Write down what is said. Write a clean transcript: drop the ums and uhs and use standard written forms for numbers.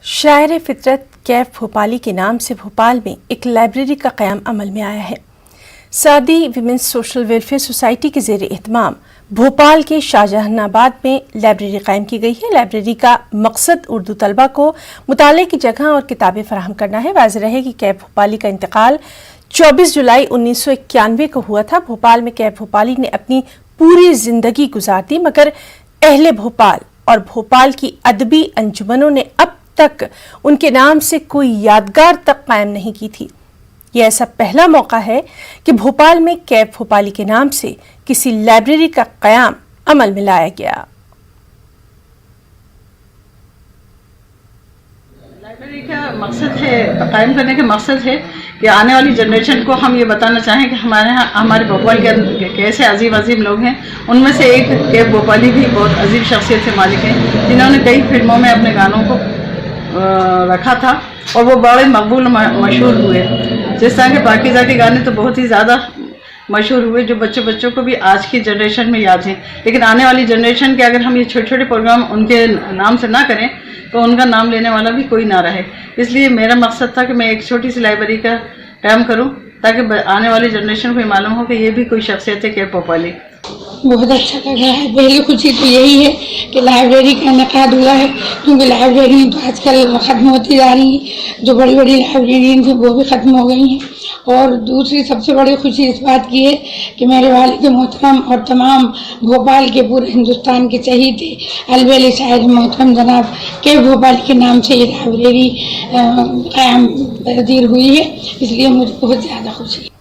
शायर फितरत कैफ भोपाली के नाम से भोपाल में एक लाइब्रेरी का क़याम अमल में आया है। सादी विमेंस सोशल वेलफेयर सोसाइटी के ज़ेर एहतमाम भोपाल के शाहजहानाबाद में लाइब्रेरी कायम की गई है। लाइब्रेरी का मकसद उर्दू तलबा को मुताले की जगह और किताबें फराहम करना है। वाज़ेह रहे कि कैफ भोपाली का इंतकाल 24 जुलाई 1991 को हुआ था। भोपाल में कैफ भोपाली ने अपनी पूरी ज़िंदगी गुजार दी, मगर अहले भोपाल और भोपाल की अदबी अंजुमनों ने अब तक उनके नाम से कोई यादगार तक कायम नहीं की थी। ये ऐसा पहला मौका है कि भोपाल में कैफ भोपाली के नाम से किसी लाइब्रेरी का क़याम अमल में लाया गया। लाइब्रेरी का मकसद है, कायम करने का मकसद है कि आने वाली जनरेशन को हम ये बताना चाहें कि हमारे भोपाल के कैसे अजीम लोग हैं। उनमें से एक कैफ भोपाली भी बहुत अजीब शख्सियत के मालिक हैं, जिन्होंने कई फिल्मों में अपने गानों को रखा था और वो बड़े मकबूल मशहूर हुए। जिस तरह के पाकीज़ा के गाने तो बहुत ही ज़्यादा मशहूर हुए, जो बच्चों को भी आज की जनरेशन में याद हैं। लेकिन आने वाली जनरेशन के अगर हम ये छोटे छोटे प्रोग्राम उनके नाम से ना करें तो उनका नाम लेने वाला भी कोई ना रहे। इसलिए मेरा मकसद था कि मैं एक छोटी सी लाइब्रेरी का काम करूं ताकि आने वाली जनरेशन को मालूम हो कि ये भी कोई शख्सियत है कैफ भोपाली। बहुत अच्छा लग रहा है। पहली खुशी तो यही है कि लाइब्रेरी का इनेकाद हुआ है, क्योंकि लाइब्रेरी तो आजकल ख़त्म होती जा रही हैं। जो बड़ी बड़ी लाइब्रेरियन थी वो भी ख़त्म हो गई हैं। और दूसरी सबसे बड़ी खुशी इस बात की है कि मेरे वालिद मोहतरम और तमाम भोपाल के पूरे हिंदुस्तान के चहीते अलबेली शायर मोहतरम जनाब कैफ भोपाली के नाम से ये लाइब्रेरी क़याम पज़ीर हुई है। इसलिए मुझे बहुत ज़्यादा खुशी है।